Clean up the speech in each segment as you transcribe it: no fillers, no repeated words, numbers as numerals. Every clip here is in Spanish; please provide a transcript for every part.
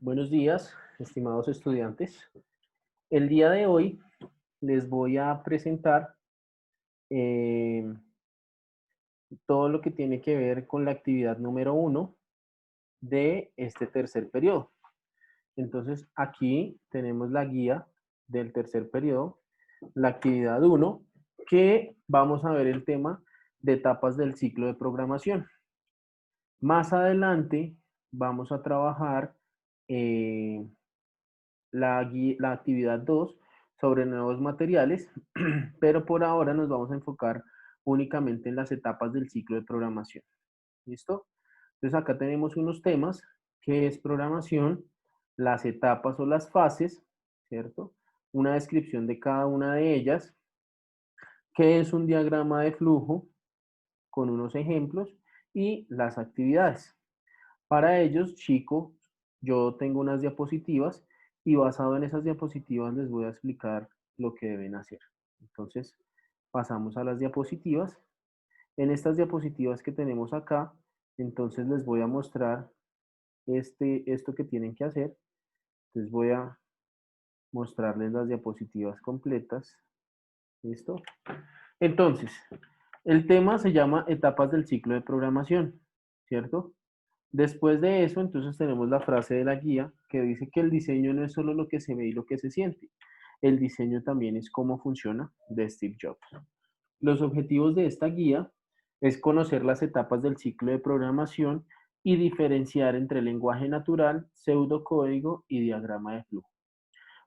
Buenos días, estimados estudiantes. El día de hoy les voy a presentar eh, todo lo que tiene que ver con la actividad número 1 de este tercer periodo. Entonces, aquí tenemos la guía del tercer periodo, la actividad 1, que vamos a ver el tema de etapas del ciclo de programación. Más adelante vamos a trabajar eh, la actividad 2 sobre nuevos materiales, pero por ahora nos vamos a enfocar únicamente en las etapas del ciclo de programación. ¿Listo? Entonces acá tenemos unos temas, que es programación, las etapas o las fases, ¿cierto? Una descripción de cada una de ellas, qué es un diagrama de flujo con unos ejemplos y las actividades. Para ellos, chicos, yo tengo unas diapositivas y basado en esas diapositivas les voy a explicar lo que deben hacer. Entonces, pasamos a las diapositivas. En estas diapositivas que tenemos acá, entonces les voy a mostrar esto que tienen que hacer. Les voy a mostrarles las diapositivas completas. ¿Listo? Entonces, el tema se llama etapas del ciclo de programación, ¿cierto? Después de eso, entonces tenemos la frase de la guía que dice que el diseño no es solo lo que se ve y lo que se siente. El diseño también es cómo funciona, de Steve Jobs. Los objetivos de esta guía es conocer las etapas del ciclo de programación y diferenciar entre lenguaje natural, pseudocódigo y diagrama de flujo.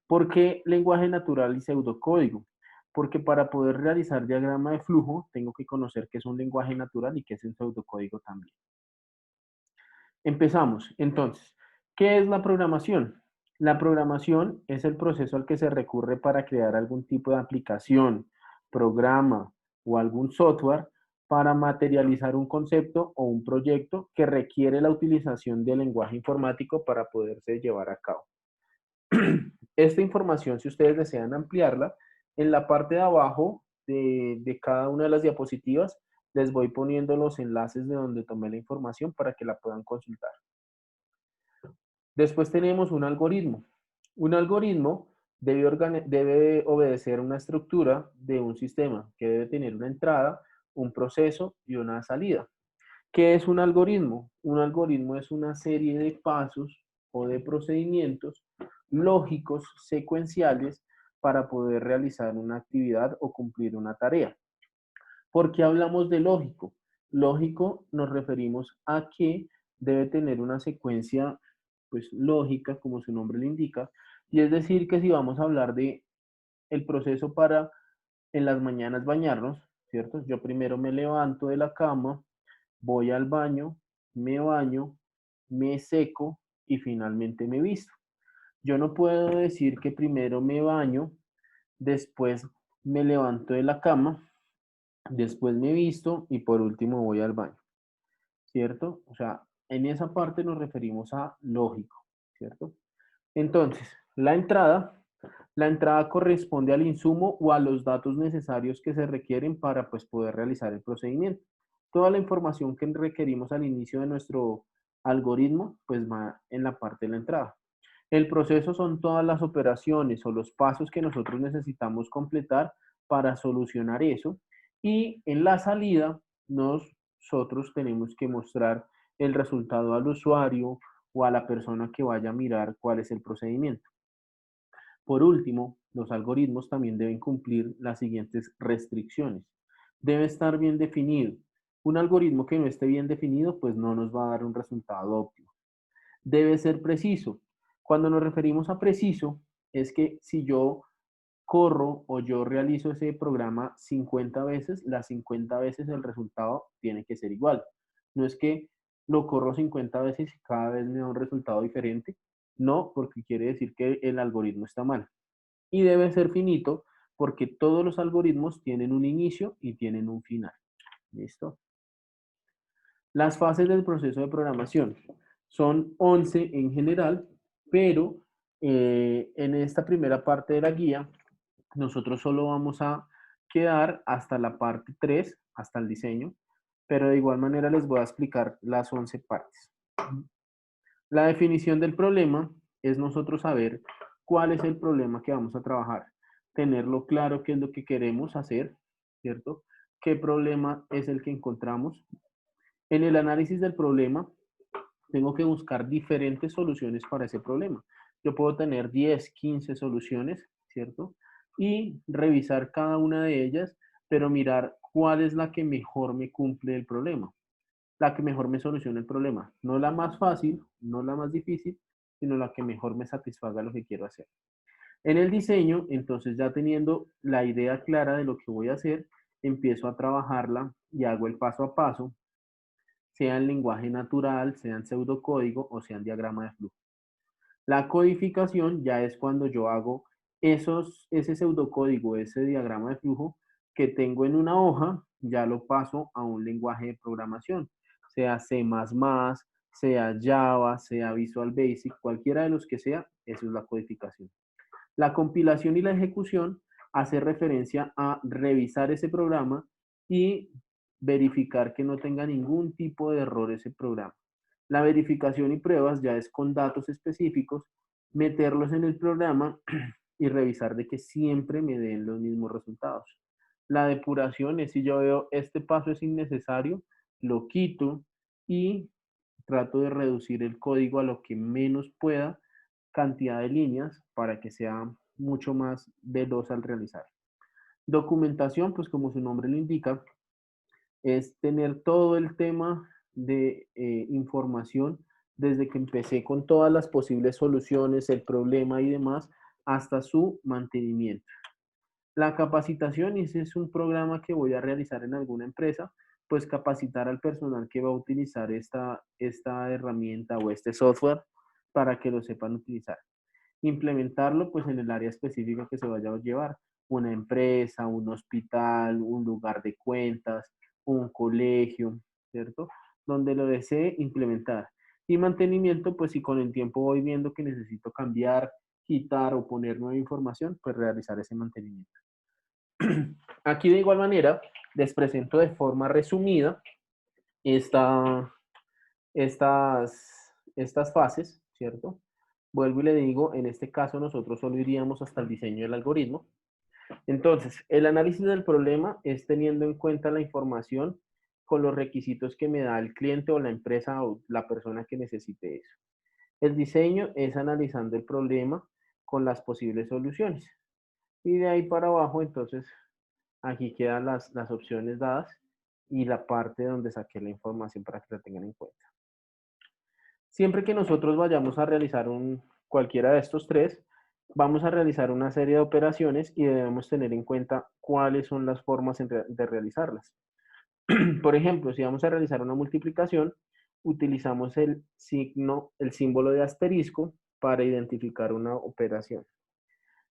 ¿Por qué lenguaje natural y pseudocódigo? Porque para poder realizar diagrama de flujo tengo que conocer qué es un lenguaje natural y qué es un pseudocódigo también. Empezamos. Entonces, ¿qué es la programación? La programación es el proceso al que se recurre para crear algún tipo de aplicación, programa o algún software para materializar un concepto o un proyecto que requiere la utilización del lenguaje informático para poderse llevar a cabo. Esta información, si ustedes desean ampliarla, en la parte de abajo de cada una de las diapositivas les voy poniendo los enlaces de donde tomé la información para que la puedan consultar. Después tenemos un algoritmo. Un algoritmo debe obedecer una estructura de un sistema que debe tener una entrada, un proceso y una salida. ¿Qué es un algoritmo? Un algoritmo es una serie de pasos o de procedimientos lógicos, secuenciales, para poder realizar una actividad o cumplir una tarea. ¿Por qué hablamos de lógico? Lógico nos referimos a que debe tener una secuencia pues lógica, como su nombre le indica, y es decir que si vamos a hablar de el proceso para en las mañanas bañarnos, ¿cierto? Yo primero me levanto de la cama, voy al baño, me seco y finalmente me visto. Yo no puedo decir que primero me baño, después me levanto de la cama, después me visto y por último voy al baño, ¿cierto? O sea, en esa parte nos referimos a lógico, ¿cierto? Entonces, la entrada corresponde al insumo o a los datos necesarios que se requieren para pues, poder realizar el procedimiento. Toda la información que requerimos al inicio de nuestro algoritmo, pues va en la parte de la entrada. El proceso son todas las operaciones o los pasos que nosotros necesitamos completar para solucionar eso. Y en la salida, nosotros tenemos que mostrar el resultado al usuario o a la persona que vaya a mirar cuál es el procedimiento. Por último, los algoritmos también deben cumplir las siguientes restricciones. Debe estar bien definido. Un algoritmo que no esté bien definido, pues no nos va a dar un resultado óptimo. Debe ser preciso. Cuando nos referimos a preciso, es que si yo corro o yo realizo ese programa 50 veces, las 50 veces el resultado tiene que ser igual. No es que lo corro 50 veces y cada vez me da un resultado diferente. No, porque quiere decir que el algoritmo está mal. Y debe ser finito porque todos los algoritmos tienen un inicio y tienen un final. ¿Listo? Las fases del proceso de programación son 11 en general, pero en esta primera parte de la guía nosotros solo vamos a quedar hasta la parte 3, hasta el diseño, pero de igual manera les voy a explicar las 11 partes. La definición del problema es nosotros saber cuál es el problema que vamos a trabajar, tenerlo claro qué es lo que queremos hacer, ¿cierto? ¿Qué problema es el que encontramos? En el análisis del problema, tengo que buscar diferentes soluciones para ese problema. Yo puedo tener 10, 15 soluciones, ¿cierto? Y revisar cada una de ellas, pero mirar cuál es la que mejor me cumple el problema, la que mejor me soluciona el problema. No la más fácil, no la más difícil, sino la que mejor me satisfaga lo que quiero hacer. En el diseño, entonces ya teniendo la idea clara de lo que voy a hacer, empiezo a trabajarla y hago el paso a paso, sea en lenguaje natural, sea en pseudocódigo o sea en diagrama de flujo. La codificación ya es cuando yo hago ese pseudocódigo, ese diagrama de flujo que tengo en una hoja, ya lo paso a un lenguaje de programación, sea C++, sea Java, sea Visual Basic, cualquiera de los que sea, eso es la codificación. La compilación y la ejecución hace referencia a revisar ese programa y verificar que no tenga ningún tipo de error ese programa. La verificación y pruebas ya es con datos específicos, meterlos en el programa y revisar de que siempre me den los mismos resultados. La depuración es si yo veo este paso es innecesario, lo quito y trato de reducir el código a lo que menos pueda cantidad de líneas para que sea mucho más veloz al realizar. Documentación, pues como su nombre lo indica, es tener todo el tema de información desde que empecé con todas las posibles soluciones, el problema y demás, hasta su mantenimiento. La capacitación, ese es un programa que voy a realizar en alguna empresa, pues capacitar al personal que va a utilizar esta herramienta o este software para que lo sepan utilizar. Implementarlo pues en el área específica que se vaya a llevar, una empresa, un hospital, un lugar de cuentas, un colegio, ¿cierto? Donde lo desee implementar. Y mantenimiento, pues si con el tiempo voy viendo que necesito cambiar, quitar o poner nueva información, pues realizar ese mantenimiento. Aquí de igual manera les presento de forma resumida esta, estas fases, ¿cierto? Vuelvo y le digo, en este caso nosotros solo iríamos hasta el diseño del algoritmo. Entonces, el análisis del problema es teniendo en cuenta la información con los requisitos que me da el cliente o la empresa o la persona que necesite eso. El diseño es analizando el problema con las posibles soluciones. Y de ahí para abajo, entonces, aquí quedan las opciones dadas y la parte donde saqué la información para que la tengan en cuenta. Siempre que nosotros vayamos a realizar cualquiera de estos tres, vamos a realizar una serie de operaciones y debemos tener en cuenta cuáles son las formas de realizarlas. Por ejemplo, si vamos a realizar una multiplicación, utilizamos el símbolo de asterisco para identificar una operación.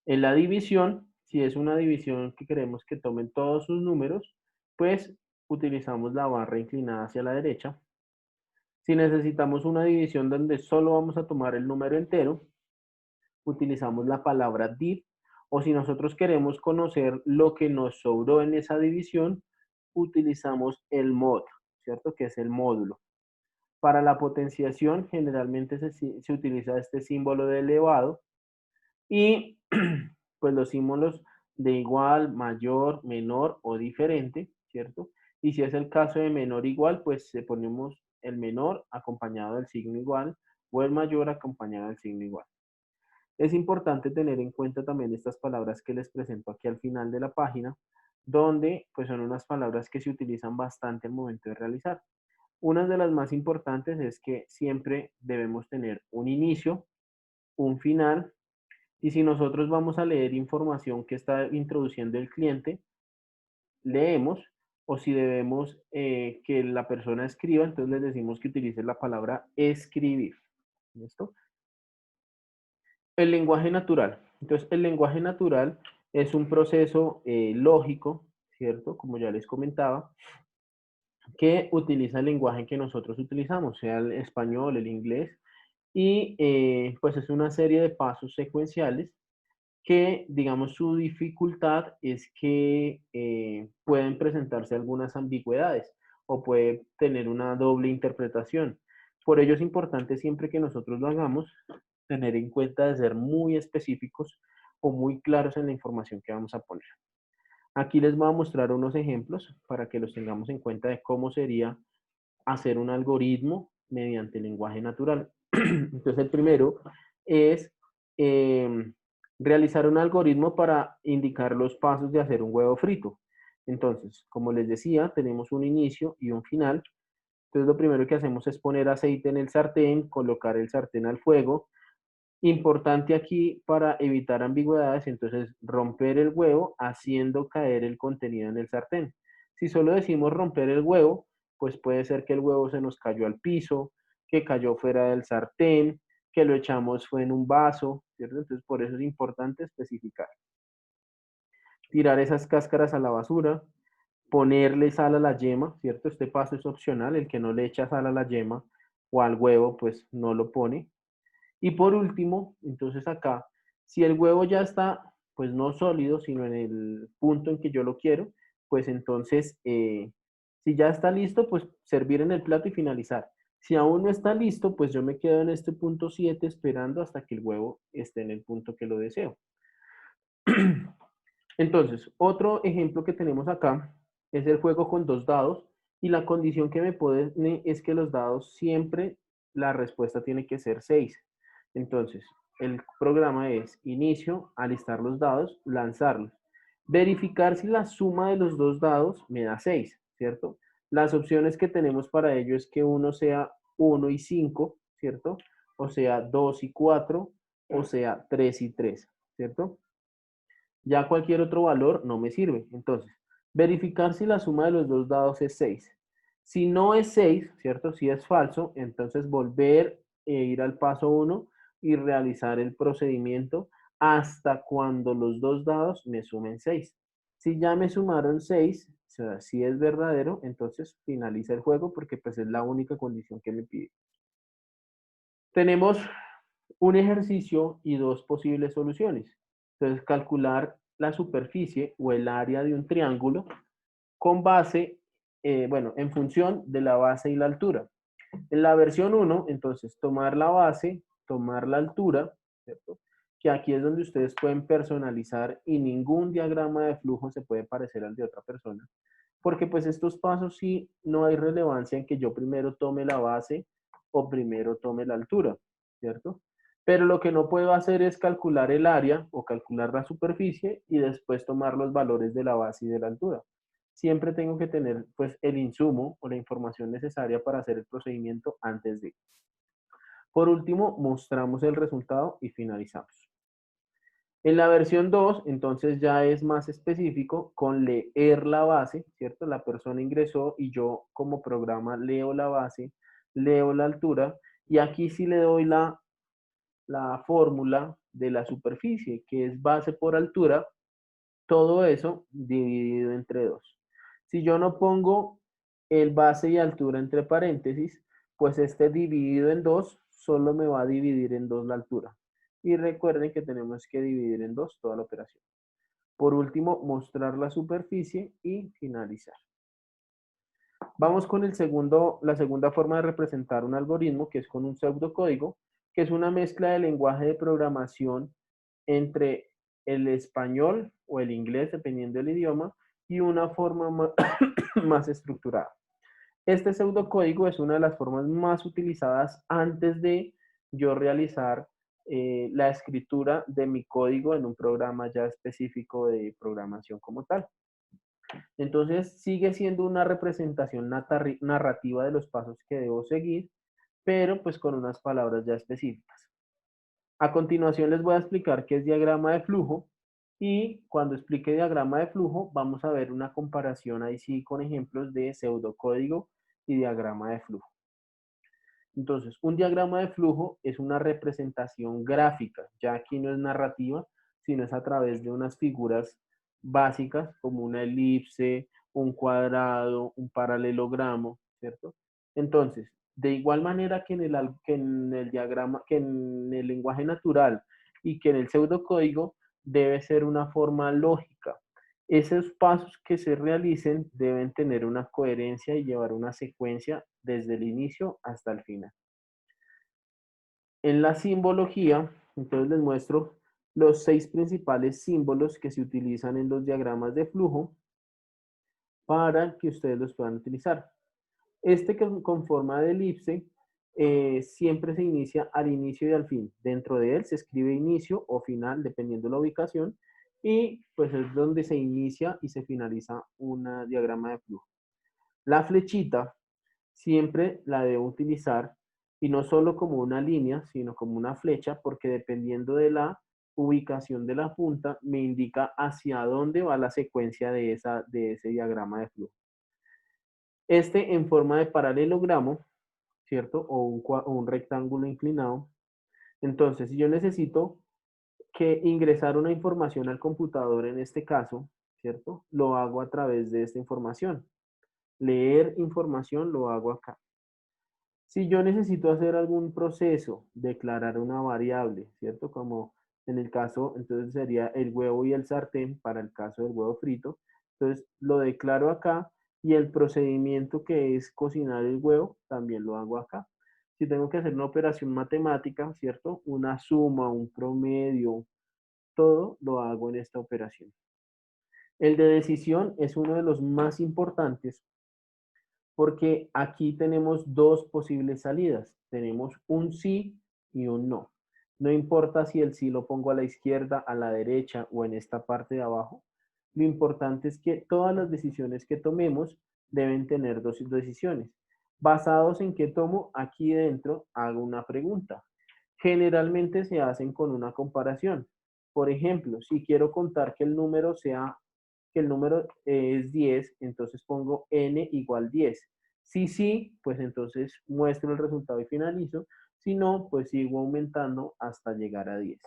En la división, si es una división que queremos que tomen todos sus números, pues utilizamos la barra inclinada hacia la derecha. Si necesitamos una división donde solo vamos a tomar el número entero, utilizamos la palabra div, o si nosotros queremos conocer lo que nos sobró en esa división, utilizamos el mod, ¿cierto? Que es el módulo. Para la potenciación, generalmente se utiliza este símbolo de elevado y pues los símbolos de igual, mayor, menor o diferente, ¿cierto? Y si es el caso de menor igual, pues ponemos el menor acompañado del signo igual o el mayor acompañado del signo igual. Es importante tener en cuenta también estas palabras que les presento aquí al final de la página, donde pues son unas palabras que se utilizan bastante al momento de realizar. Una de las más importantes es que siempre debemos tener un inicio, un final, y si nosotros vamos a leer información que está introduciendo el cliente, leemos, o si debemos que la persona escriba, entonces les decimos que utilice la palabra escribir. ¿Listo? El lenguaje natural. Entonces, el lenguaje natural es un proceso lógico, ¿cierto? Como ya les comentaba, que utiliza el lenguaje que nosotros utilizamos, sea el español, el inglés, y pues es una serie de pasos secuenciales que, digamos, su dificultad es que pueden presentarse algunas ambigüedades o puede tener una doble interpretación. Por ello es importante siempre que nosotros lo hagamos, tener en cuenta de ser muy específicos o muy claros en la información que vamos a poner. Aquí les voy a mostrar unos ejemplos para que los tengamos en cuenta de cómo sería hacer un algoritmo mediante lenguaje natural. Entonces, el primero es eh, realizar un algoritmo para indicar los pasos de hacer un huevo frito. Entonces, como les decía, tenemos un inicio y un final. Entonces, lo primero que hacemos es poner aceite en el sartén, colocar el sartén al fuego. Importante aquí para evitar ambigüedades, entonces romper el huevo haciendo caer el contenido en el sartén. Si solo decimos romper el huevo, pues puede ser que el huevo se nos cayó al piso, que cayó fuera del sartén, que lo echamos fue en un vaso, ¿cierto? Entonces por eso es importante especificar. Tirar esas cáscaras a la basura, ponerle sal a la yema, ¿cierto? Este paso es opcional, el que no le echa sal a la yema o al huevo, pues no lo pone. Y por último, entonces acá, si el huevo ya está, pues no sólido, sino en el punto en que yo lo quiero, pues entonces, si ya está listo, pues servir en el plato y finalizar. Si aún no está listo, pues yo me quedo en este punto 7 esperando hasta que el huevo esté en el punto que lo deseo. Entonces, otro ejemplo que tenemos acá es el juego con dos dados y la condición que me pone es que los dados siempre la respuesta tiene que ser 6. Entonces, el programa es inicio, alistar los dados, lanzarlos. Verificar si la suma de los dos dados me da 6, ¿cierto? Las opciones que tenemos para ello es que uno sea 1 y 5, ¿cierto? O sea 2 y 4, o sea 3 y 3, ¿cierto? Ya cualquier otro valor no me sirve. Entonces, verificar si la suma de los dos dados es 6. Si no es 6, ¿cierto? Si es falso, entonces volver e ir al paso 1 y realizar el procedimiento hasta cuando los dos dados me sumen 6. Si ya me sumaron 6, o sea, si es verdadero, entonces finaliza el juego porque pues es la única condición que me pide. Tenemos un ejercicio y dos posibles soluciones. Entonces, calcular la superficie o el área de un triángulo con base, bueno, en función de la base y la altura. En la versión 1, entonces, tomar la base, tomar la altura, ¿cierto? Que aquí es donde ustedes pueden personalizar y ningún diagrama de flujo se puede parecer al de otra persona. Porque pues estos pasos sí no hay relevancia en que yo primero tome la base o primero tome la altura, ¿cierto? Pero lo que no puedo hacer es calcular el área o calcular la superficie y después tomar los valores de la base y de la altura. Siempre tengo que tener pues el insumo o la información necesaria para hacer el procedimiento antes de. Por último, mostramos el resultado y finalizamos. En la versión 2, entonces ya es más específico con leer la base, ¿cierto? La persona ingresó y yo como programa leo la base, leo la altura y aquí sí le doy la fórmula de la superficie, que es base por altura, todo eso dividido entre 2. Si yo no pongo el base y altura entre paréntesis, pues este dividido en 2 solo me va a dividir en 2 la altura. Y recuerden que tenemos que dividir en 2 toda la operación. Por último, mostrar la superficie y finalizar. Vamos con la segunda forma de representar un algoritmo, que es con un pseudocódigo, que es una mezcla de lenguaje de programación entre el español o el inglés, dependiendo del idioma, y una forma más, más estructurada. Este pseudocódigo es una de las formas más utilizadas antes de yo realizar la escritura de mi código en un programa ya específico de programación como tal. Entonces sigue siendo una representación narrativa de los pasos que debo seguir, pero pues con unas palabras ya específicas. A continuación les voy a explicar qué es diagrama de flujo y cuando explique diagrama de flujo vamos a ver una comparación ahí sí con ejemplos de pseudocódigo y diagrama de flujo. Entonces, un diagrama de flujo es una representación gráfica, ya aquí no es narrativa, sino es a través de unas figuras básicas como una elipse, un cuadrado, un paralelogramo, ¿cierto? Entonces, de igual manera que en el diagrama, que en el lenguaje natural y que en el pseudocódigo, debe ser una forma lógica. Esos pasos que se realicen deben tener una coherencia y llevar una secuencia desde el inicio hasta el final. En la simbología, entonces les muestro los 6 principales símbolos que se utilizan en los diagramas de flujo para que ustedes los puedan utilizar. Este que con forma de elipse siempre se inicia al inicio y al fin. Dentro de él se escribe inicio o final, dependiendo de la ubicación, y pues es donde se inicia y se finaliza un diagrama de flujo. La flechita siempre la debo utilizar y no solo como una línea, sino como una flecha, porque dependiendo de la ubicación de la punta, me indica hacia dónde va la secuencia de ese diagrama de flujo. Este en forma de paralelogramo, ¿cierto? O un rectángulo inclinado. Entonces, si yo necesito que ingresar una información al computador en este caso, ¿cierto? Lo hago a través de esta información. Leer información lo hago acá. Si yo necesito hacer algún proceso, declarar una variable, ¿cierto? Como en el caso, entonces sería el huevo y el sartén para el caso del huevo frito. Entonces lo declaro acá y el procedimiento que es cocinar el huevo también lo hago acá. Si tengo que hacer una operación matemática, ¿cierto? Una suma, un promedio, todo lo hago en esta operación. El de decisión es uno de los más importantes porque aquí tenemos dos posibles salidas. Tenemos un sí y un no. No importa si el sí lo pongo a la izquierda, a la derecha o en esta parte de abajo. Lo importante es que todas las decisiones que tomemos deben tener dos decisiones. Basados en qué tomo, aquí dentro hago una pregunta. Generalmente se hacen con una comparación. Por ejemplo, si quiero contar que el número es 10, entonces pongo n igual 10. Si sí, pues entonces muestro el resultado y finalizo. Si no, pues sigo aumentando hasta llegar a 10.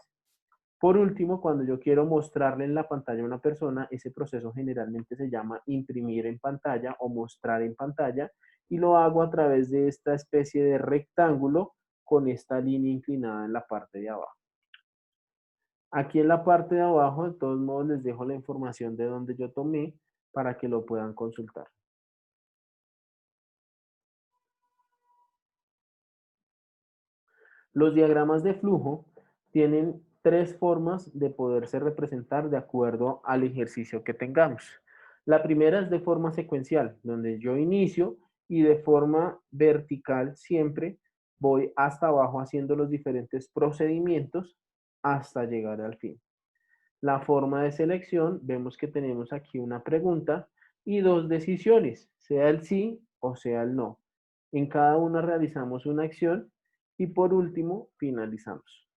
Por último, cuando yo quiero mostrarle en la pantalla a una persona, ese proceso generalmente se llama imprimir en pantalla o mostrar en pantalla y lo hago a través de esta especie de rectángulo con esta línea inclinada en la parte de abajo. Aquí en la parte de abajo, de todos modos, les dejo la información de donde yo tomé para que lo puedan consultar. Los diagramas de flujo tienen tres formas de poderse representar de acuerdo al ejercicio que tengamos. La primera es de forma secuencial, donde yo inicio y de forma vertical siempre voy hasta abajo haciendo los diferentes procedimientos hasta llegar al fin. La forma de selección, vemos que tenemos aquí una pregunta y dos decisiones, sea el sí o sea el no. En cada una realizamos una acción y por último finalizamos.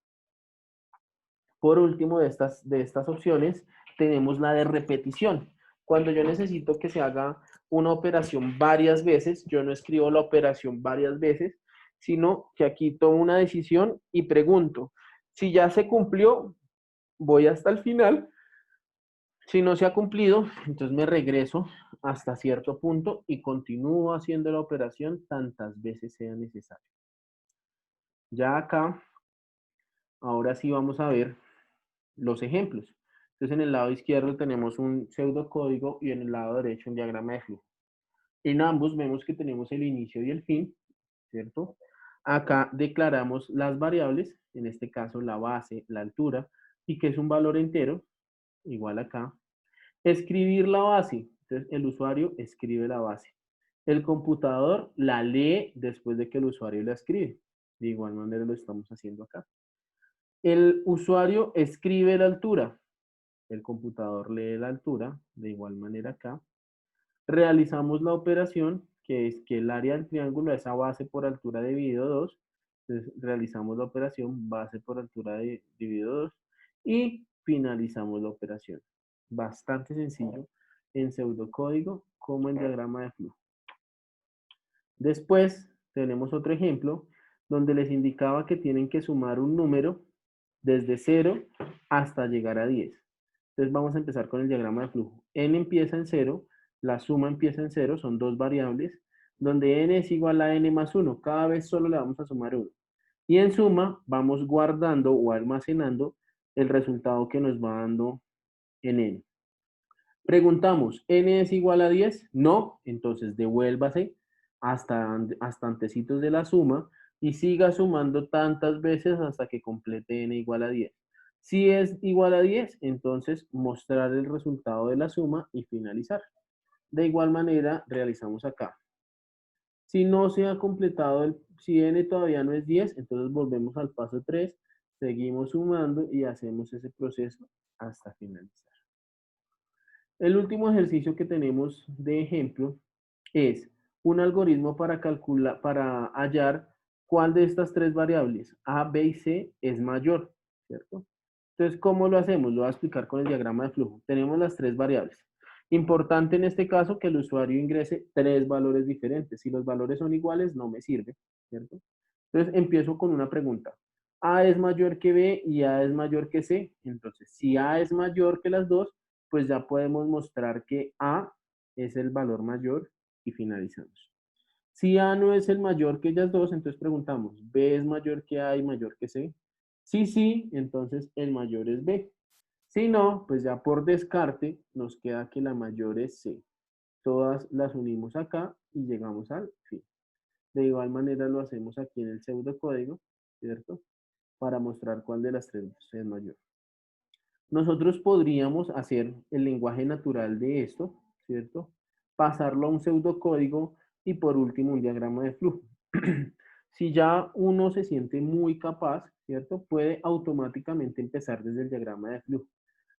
Por último de estas opciones tenemos la de repetición. Cuando yo necesito que se haga una operación varias veces, yo no escribo la operación varias veces, sino que aquí tomo una decisión y pregunto, si ya se cumplió, voy hasta el final. Si no se ha cumplido, entonces me regreso hasta cierto punto y continúo haciendo la operación tantas veces sea necesario. Ya acá, ahora sí vamos a ver los ejemplos. Entonces en el lado izquierdo tenemos un pseudocódigo y en el lado derecho un diagrama de flujo. En ambos vemos que tenemos el inicio y el fin, ¿cierto? Acá declaramos las variables, en este caso la base, la altura, y que es un valor entero, igual acá. Escribir la base. Entonces, el usuario escribe la base. El computador la lee después de que el usuario la escribe. De igual manera lo estamos haciendo acá. El usuario escribe la altura. El computador lee la altura. De igual manera acá. Realizamos la operación, que es que el área del triángulo, esa base por altura dividido 2. Entonces, realizamos la operación base por altura dividido 2. Y finalizamos la operación. Bastante sencillo en pseudocódigo como en diagrama de flujo. Después tenemos otro ejemplo donde les indicaba que tienen que sumar un número desde 0 hasta llegar a 10. Entonces vamos a empezar con el diagrama de flujo. N empieza en 0, la suma empieza en 0, son dos variables, donde n es igual a n más 1. Cada vez solo le vamos a sumar 1. Y en suma vamos guardando o almacenando el resultado que nos va dando en n. Preguntamos, ¿n es igual a 10? No, entonces devuélvase hasta antecitos de la suma y siga sumando tantas veces hasta que complete n igual a 10. Si es igual a 10, entonces mostrar el resultado de la suma y finalizar. De igual manera, realizamos acá. Si no se ha completado, si n todavía no es 10, entonces volvemos al paso 3, seguimos sumando y hacemos ese proceso hasta finalizar. El último ejercicio que tenemos de ejemplo es un algoritmo para calcular, para hallar cuál de estas tres variables, A, B y C, es mayor, ¿cierto? Entonces, ¿cómo lo hacemos? Lo voy a explicar con el diagrama de flujo. Tenemos las tres variables. Importante en este caso que el usuario ingrese tres valores diferentes. Si los valores son iguales, no me sirve, ¿cierto? Entonces, empiezo con una pregunta. A es mayor que B y A es mayor que C. Entonces, si A es mayor que las dos, pues ya podemos mostrar que A es el valor mayor y finalizamos. Si A no es el mayor que ellas dos, entonces preguntamos, ¿B es mayor que A y mayor que C? Si sí, entonces el mayor es B. Si no, pues ya por descarte nos queda que la mayor es C. Todas las unimos acá y llegamos al fin. De igual manera lo hacemos aquí en el pseudocódigo, ¿cierto? Para mostrar cuál de las tres es mayor. Nosotros podríamos hacer el lenguaje natural de esto, ¿cierto? Pasarlo a un pseudocódigo y por último un diagrama de flujo. Si ya uno se siente muy capaz, ¿cierto? Puede automáticamente empezar desde el diagrama de flujo.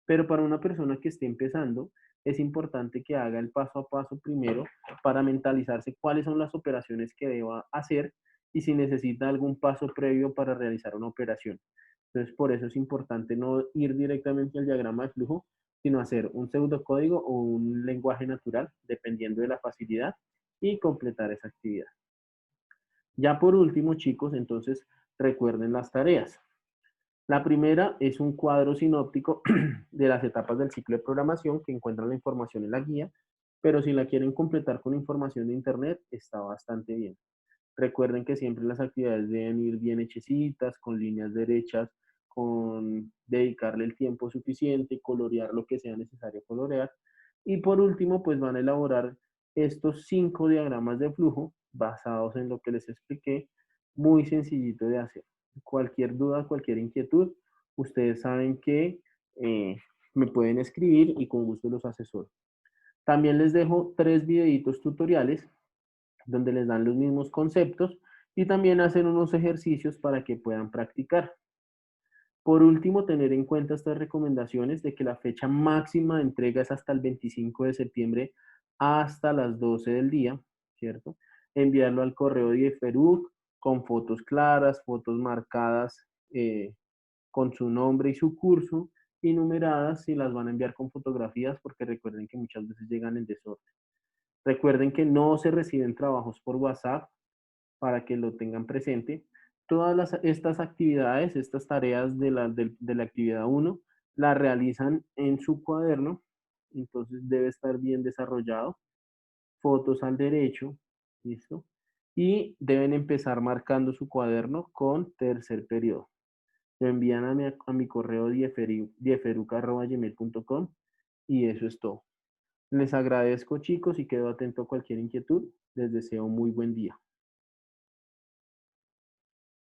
Pero para una persona que esté empezando, es importante que haga el paso a paso primero para mentalizarse cuáles son las operaciones que deba hacer y si necesita algún paso previo para realizar una operación. Entonces, por eso es importante no ir directamente al diagrama de flujo, sino hacer un pseudocódigo o un lenguaje natural, dependiendo de la facilidad, y completar esa actividad. Ya por último, chicos, entonces recuerden las tareas. La primera es un cuadro sinóptico de las etapas del ciclo de programación que encuentran la información en la guía, pero si la quieren completar con información de internet, está bastante bien. Recuerden que siempre las actividades deben ir bien hechecitas, con líneas derechas, con dedicarle el tiempo suficiente, colorear lo que sea necesario colorear. Y por último, pues van a elaborar estos 5 diagramas de flujo basados en lo que les expliqué, muy sencillito de hacer. Cualquier duda, cualquier inquietud, ustedes saben que me pueden escribir y con gusto los asesoro. También les dejo 3 videitos tutoriales donde les dan los mismos conceptos y también hacen unos ejercicios para que puedan practicar. Por último, tener en cuenta estas recomendaciones de que la fecha máxima de entrega es hasta el 25 de septiembre hasta las 12 del día, ¿cierto? Enviarlo al correo de IFERUC con fotos claras, fotos marcadas con su nombre y su curso y numeradas si las van a enviar con fotografías porque recuerden que muchas veces llegan en desorden. Recuerden que no se reciben trabajos por WhatsApp para que lo tengan presente. Todas estas actividades, estas tareas de la actividad 1, las realizan en su cuaderno, entonces debe estar bien desarrollado. Fotos al derecho, ¿listo? Y deben empezar marcando su cuaderno con tercer periodo. Lo envían a mi correo dieferuca@gmail.com y eso es todo. Les agradezco, chicos, y quedo atento a cualquier inquietud. Les deseo muy buen día.